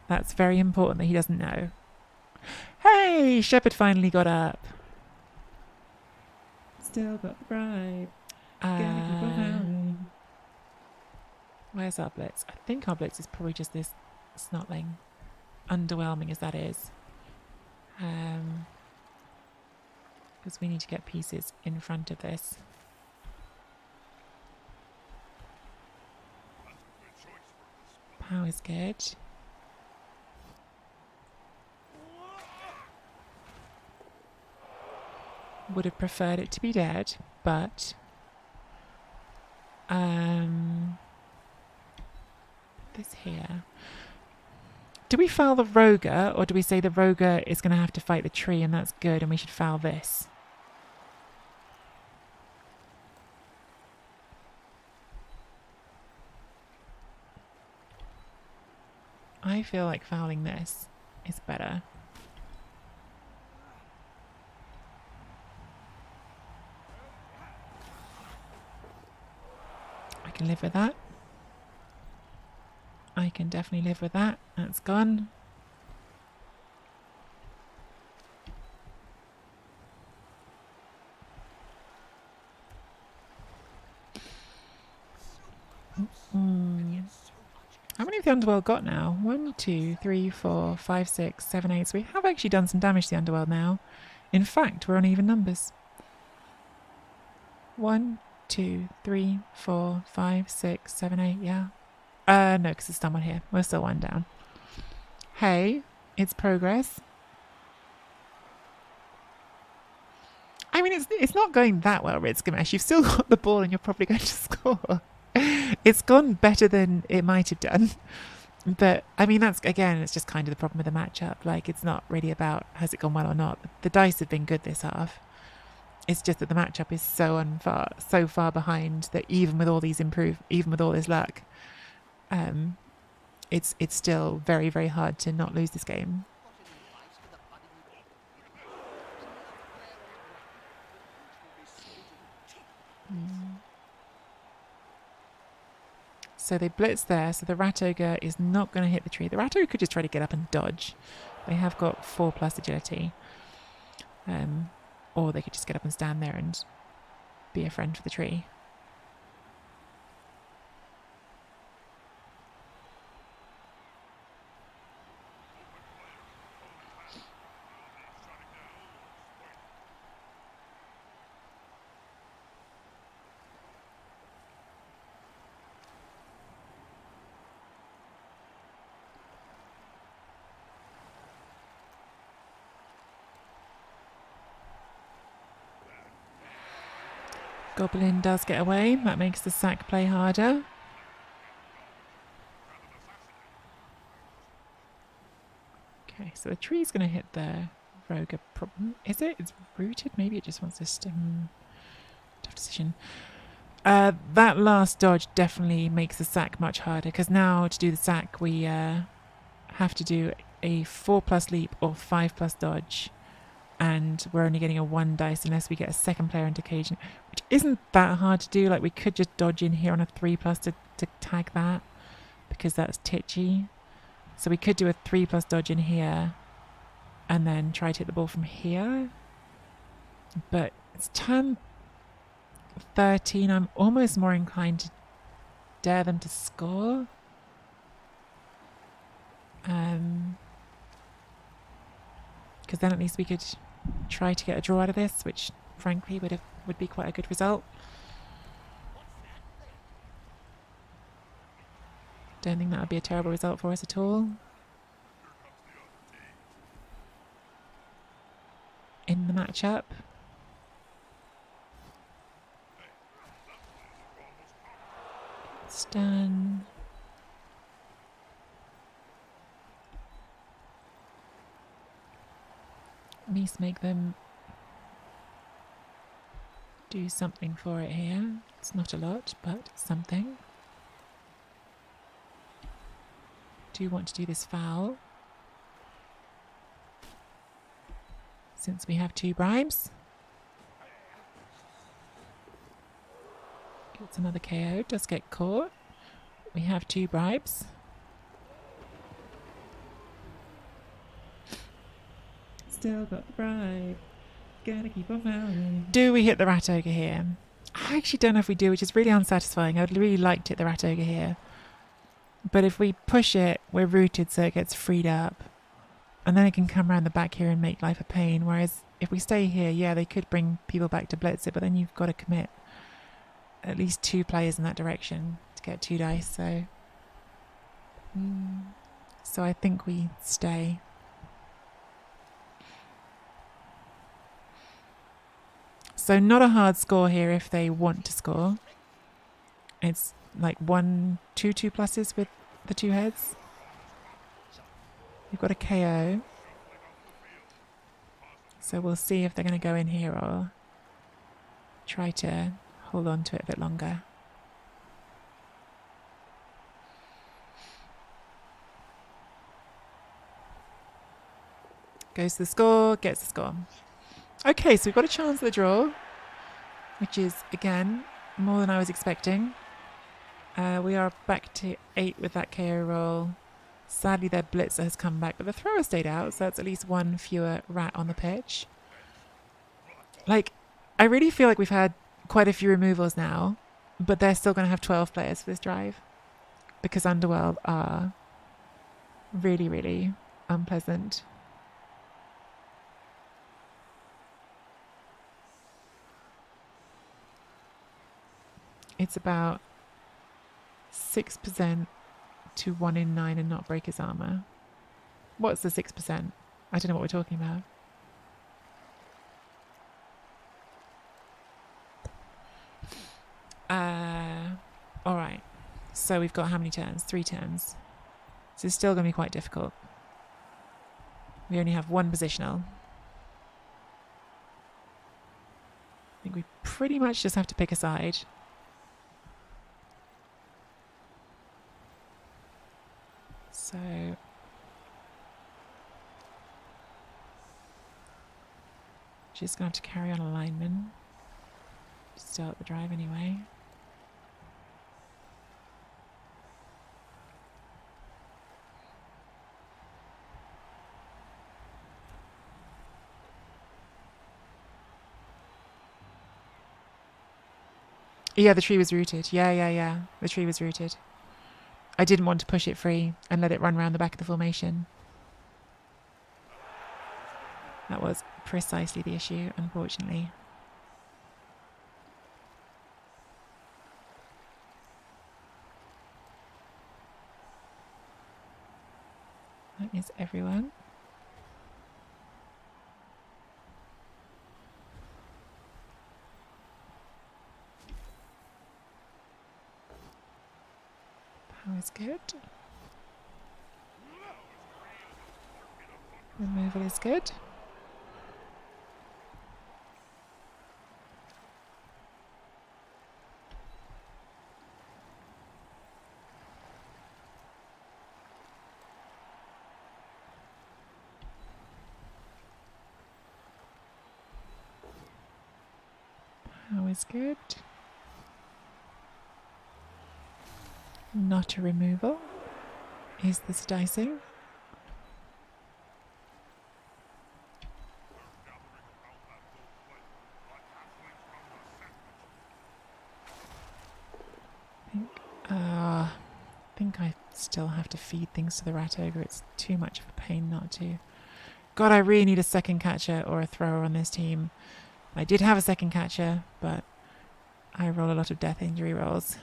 That's very important that he doesn't know. Hey, Shepard finally got up. Still got the bribe. Gotta keep on howling. Where's our Blitz? I think our Blitz is probably just this snotling. Underwhelming as that is. Because we need to get pieces in front of this. Power's good. Would have preferred it to be dead, but this here. Do we foul the Roger, or do we say the Roger is going to have to fight the tree and that's good and we should foul this? I feel like fouling this is better. I can live with that. I can definitely live with that. That's gone. How many have the Underworld got now? 1, 2, 3, 4, 5, 6, 7, 8. So we have actually done some damage to the Underworld now. In fact, we're on even numbers. 1, 2, 3, 4, 5, 6, 7, 8. Yeah. No, because there's someone here. We're still 1 down. Hey, it's progress. I mean, it's not going that well, Ridskimesh. You've still got the ball and you're probably going to score. It's gone better than it might have done. But, I mean, that's, again, it's just kind of the problem with the matchup. Like, it's not really about has it gone well or not. The dice have been good this half. It's just that the matchup is so far behind that even with all these even with all this luck, it's still very, very hard to not lose this game. So they blitz there, so the Rat Ogre is not going to hit the tree. The Rat Ogre could just try to get up and dodge. They have got 4+ agility. Or they could just get up and stand there and be a friend for the tree. Goblin does get away. That makes the sack play harder. Okay, so the tree's going to hit the Roger problem. Is it? It's rooted? Maybe it just wants to stem. Tough decision. That last dodge definitely makes the sack much harder, because now to do the sack we have to do a 4+ leap or 5+ dodge. And we're only getting a 1 dice unless we get a second player into cage, which isn't that hard to do. Like, we could just dodge in here on a 3+ to tag that, because that's titchy. So we could do a 3+ dodge in here and then try to hit the ball from here. But it's turn 13. I'm almost more inclined to dare them to score. Because then at least we could try to get a draw out of this, which frankly, would be quite a good result. Don't think that would be a terrible result for us at all. In the matchup. Stun. Miss make them do something for it here. It's not a lot, but something. Do want to do this foul. Since we have 2 bribes. Gets another KO, does get caught. We have 2 bribes. Still got the bribe. Gotta keep on fouling. Do we hit the Rat Ogre here? I actually don't know if we do, which is really unsatisfying. I would really like to hit the Rat Ogre here. But if we push it, we're rooted so it gets freed up. And then it can come around the back here and make life a pain. Whereas if we stay here, yeah, they could bring people back to blitz it, but then you've got to commit at least 2 players in that direction to get 2 dice. So I think we stay. So not a hard score here if they want to score. It's like 1, 2 2+s with the 2 heads. We've got a KO. So we'll see if they're going to go in here or try to hold on to it a bit longer. Goes to the score, gets the score. Okay, so we've got a chance at the draw, which is, again, more than I was expecting. We are back to 8 with that KO roll. Sadly, their blitzer has come back, but the thrower stayed out, so that's at least 1 fewer rat on the pitch. Like, I really feel like we've had quite a few removals now, but they're still going to have 12 players for this drive because Underworld are really, really unpleasant. It's about 6% to 1 in 9 and not break his armor. What's the 6%? I don't know what we're talking about. Alright. So we've got how many turns? 3 turns. So it's still going to be quite difficult. We only have 1 positional. I think we pretty much just have to pick a side. So just going to have to carry on alignment to start the drive anyway. Yeah, the tree was rooted. Yeah. The tree was rooted. I didn't want to push it free and let it run around the back of the formation. That was precisely the issue, unfortunately. That is everyone. Power's good. Removal is good. Power's good. Not a removal. Is this dicing? I think I still have to feed things to the rat ogre. It's too much of a pain not to. God, I really need a second catcher or a thrower on this team. I did have a second catcher, but I roll a lot of death injury rolls.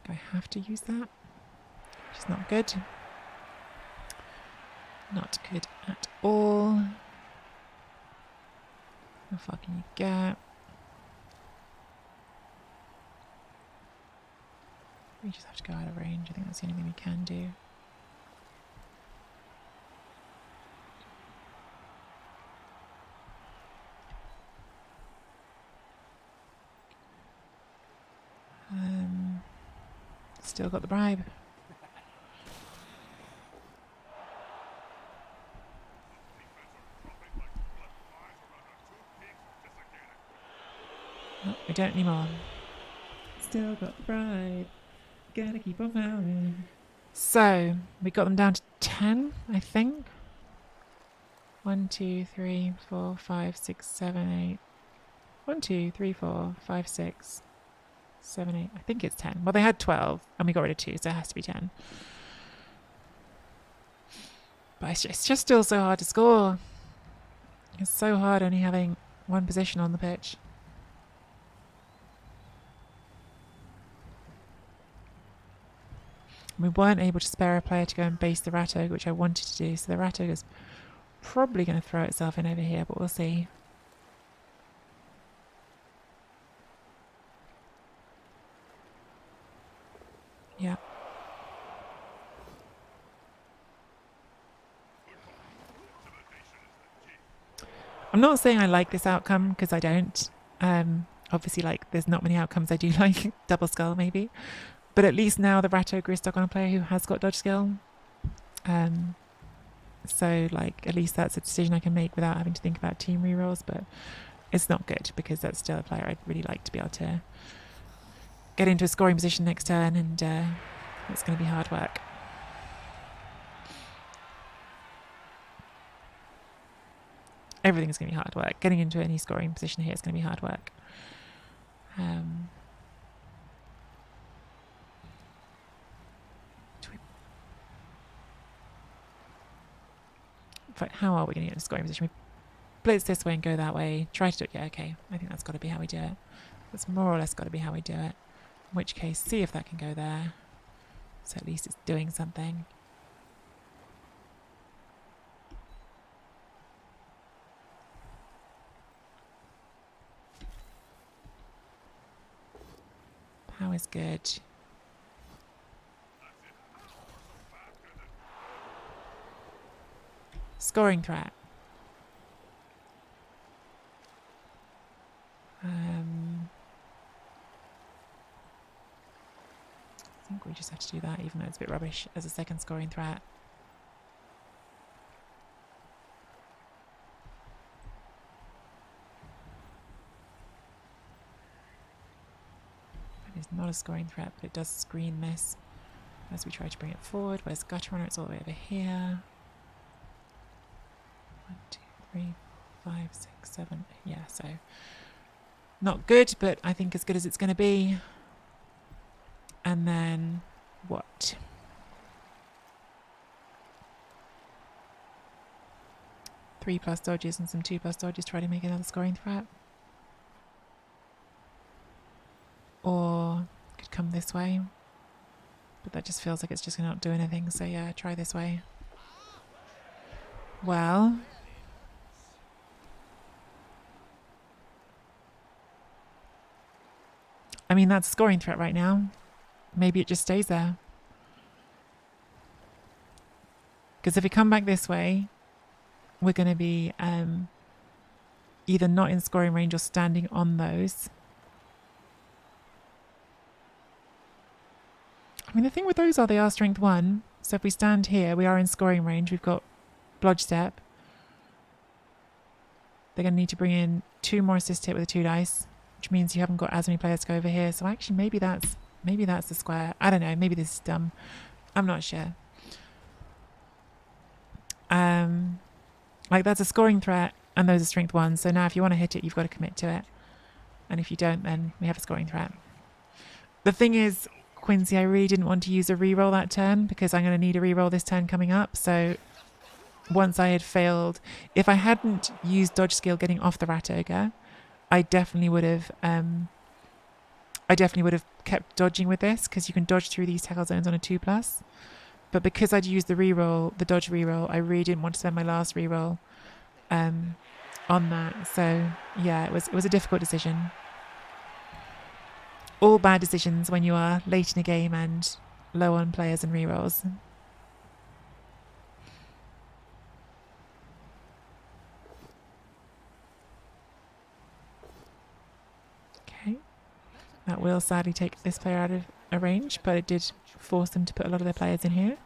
Do I have to use that? Which is not good. Not good at all. How far can you get? We just have to go out of range. I think that's the only thing we can do. Still got the bribe. No, we don't anymore. Still got the bribe. Gotta keep on mounting. So we got them down to 10, I think. 1, 2, 3, 4, 5, 6, 7, 8. 1, 2, 3, 4, 5, 6, 7, 8. I think it's 10. Well, they had 12 and we got rid of 2, so it has to be 10. But it's just still so hard to score. It's so hard only having one position on the pitch. We weren't able to spare a player to go and base the rat ogre, which I wanted to do, so the rat ogre is probably going to throw itself in over here, but we'll see. Yeah. I'm not saying I like this outcome, because I don't. Obviously, like, there's not many outcomes I do like. Double skull, maybe. But at least now the rat ogre is stuck on a player who has got dodge skill. So, like, at least that's a decision I can make without having to think about team rerolls. But it's not good, because that's still a player I'd really like to be able to get into a scoring position next turn, and it's going to be hard work. Everything's going to be hard work. Getting into any scoring position here is going to be hard work. How are we going to get into a scoring position? We blitz this way and go that way. Try to do it. Yeah, okay. I think that's got to be how we do it. That's more or less got to be how we do it. In which case, see if that can go there. So at least it's doing something. Power is good. Scoring threat. I think we just have to do that, even though it's a bit rubbish as a second scoring threat. That is not a scoring threat, but it does screen this as we try to bring it forward. Where's Gutter Runner? It's all the way over here. 1, 2, 3, 4, 5, 6, 7. Yeah, so not good, but I think as good as it's going to be. And then what? Three plus dodges and some 2+ dodges. Try to make another scoring threat. Or could come this way, but that just feels like it's just going to not do anything. So yeah, try this way. Well, I mean, that's a scoring threat right now. Maybe it just stays there. Because if we come back this way, we're going to be either not in scoring range or standing on those. I mean, the thing with those are they are strength 1. So if we stand here, we are in scoring range. We've got blodge step. They're going to need to bring in 2 more assist hit with a 2 dice, which means you haven't got as many players to go over here. So actually, maybe that's the square. I don't know. Maybe this is dumb. I'm not sure. Like, that's a scoring threat, and those are strength 1. So now if you want to hit it, you've got to commit to it. And if you don't, then we have a scoring threat. The thing is, Quincy, I really didn't want to use a reroll that turn, because I'm going to need a reroll this turn coming up. So once I had failed, if I hadn't used dodge skill getting off the rat ogre, I definitely would have kept dodging with this, because you can dodge through these tackle zones on a 2+. But because I'd used the reroll, the dodge reroll, I really didn't want to spend my last reroll on that. So yeah, it was a difficult decision. All bad decisions when you are late in a game and low on players and rerolls. Okay. That will sadly take this player out of a range, but it did force them to put a lot of their players in here.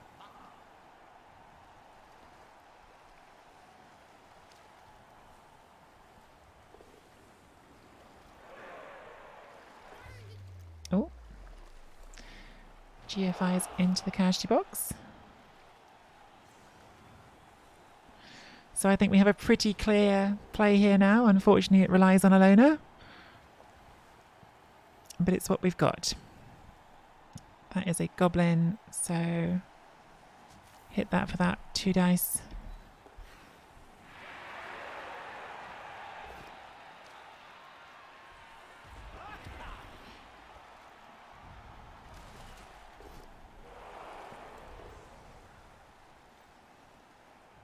Oh. GFI's into the casualty box. So I think we have a pretty clear play here now. Unfortunately, it relies on a loner. But it's what we've got. That is a goblin, so hit that for that 2 dice.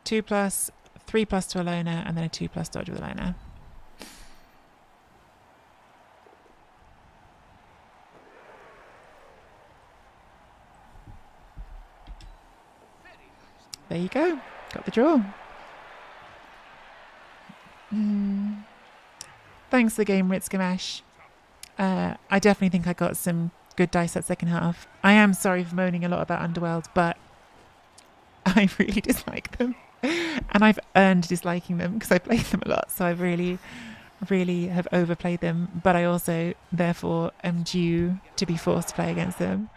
Two plus, 3+ to a loner, and then a 2+ dodge with a loner. There you go. Got the draw. Thanks for the game, Ritzgamesh. I definitely think I got some good dice that second half. I am sorry for moaning a lot about Underworld, but I really dislike them. And I've earned disliking them because I played them a lot. So I really have overplayed them. But I also, therefore, am due to be forced to play against them.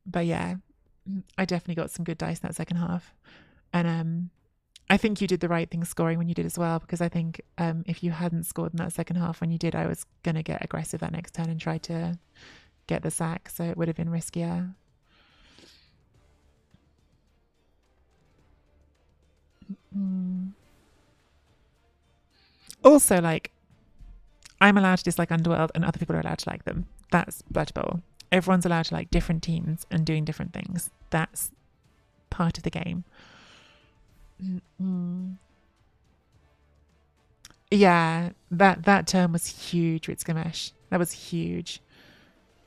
But yeah, I definitely got some good dice in that second half. And I think you did the right thing scoring when you did as well, because I think if you hadn't scored in that second half when you did, I was going to get aggressive that next turn and try to get the sack. So it would have been riskier. Also, like, I'm allowed to dislike Underworld and other people are allowed to like them. That's Blood Bowl. Everyone's allowed to like different teams and doing different things. That's part of the game. Yeah, that term was huge, Ritzgamesh. That was huge.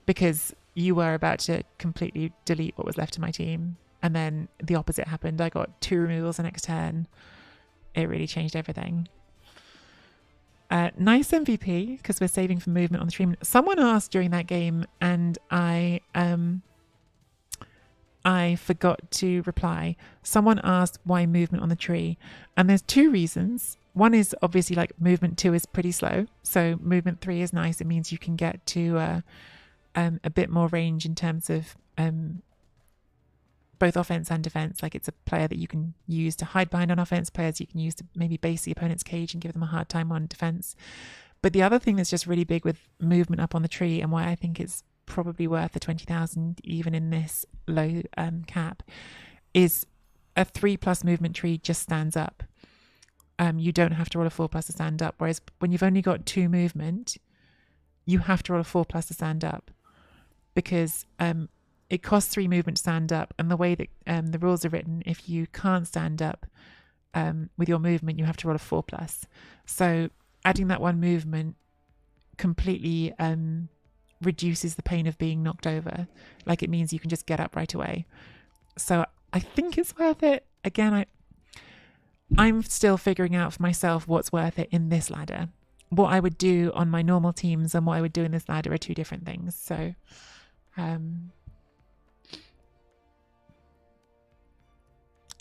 Because you were about to completely delete what was left of my team. And then the opposite happened. I got 2 removals the next turn. It really changed everything. Nice MVP, because we're saving for movement on the stream. Someone asked during that game, and I forgot to reply. Someone asked why movement on the tree, and there's 2 reasons. One is obviously like movement 2 is pretty slow, so movement 3 is nice. It means you can get to a bit more range in terms of both offense and defense. Like, it's a player that you can use to hide behind on offense, players you can use to maybe base the opponent's cage and give them a hard time on defense. But the other thing that's just really big with movement up on the tree, and why I think it's probably worth the 20,000 even in this low cap, is a 3+ movement tree just stands up. You don't have to roll a 4+ to stand up, whereas when you've only got 2 movement, you have to roll a 4+ to stand up, because it costs 3 movement to stand up, and the way that the rules are written, if you can't stand up with your movement, you have to roll a 4+. So adding that 1 movement completely reduces the pain of being knocked over. Like, it means you can just get up right away. So I think it's worth it. Again, I'm still figuring out for myself what's worth it in this ladder. What I would do on my normal teams and what I would do in this ladder are 2 different things. So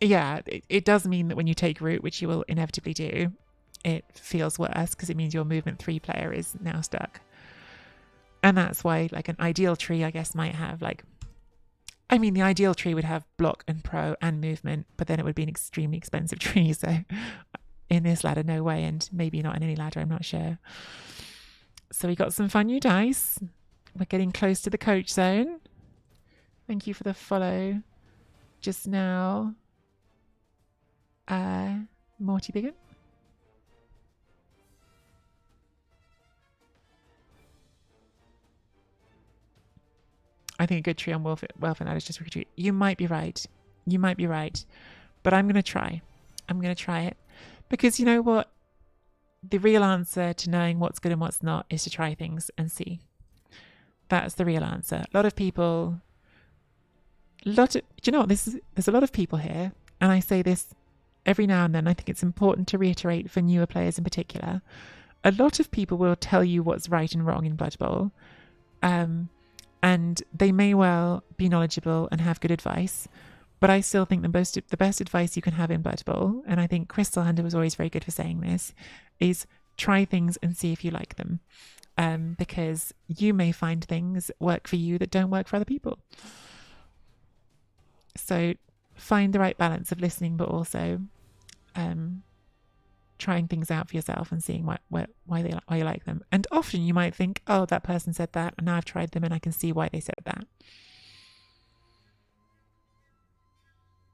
yeah, it does mean that when you take root, which you will inevitably do, it feels worse because it means your movement 3 player is now stuck. And that's why, like, an ideal tree, I guess, might have, like, I mean, the ideal tree would have block and pro and movement, but then it would be an extremely expensive tree. So in this ladder, no way. And maybe not in any ladder, I'm not sure. So we got some fun new dice. We're getting close to the coach zone. Thank you for the follow just now. Morty Biggin. I think a good tree on Welfare is just retreat. You might be right. You might be right. But I'm going to try. I'm going to try it. Because you know what? The real answer to knowing what's good and what's not is to try things and see. That's the real answer. A lot of people... do you know what? There's a lot of people here, and I say this every now and then. I think it's important to reiterate for newer players in particular. A lot of people will tell you what's right and wrong in Blood Bowl. And they may well be knowledgeable and have good advice, but I still think the best advice you can have in Blood Bowl, and I think Crystal Hunter was always very good for saying this, is try things and see if you like them. Because you may find things work for you that don't work for other people. So find the right balance of listening, but also trying things out for yourself and seeing why you like them. And often you might think, oh, that person said that, and now I've tried them and I can see why they said that.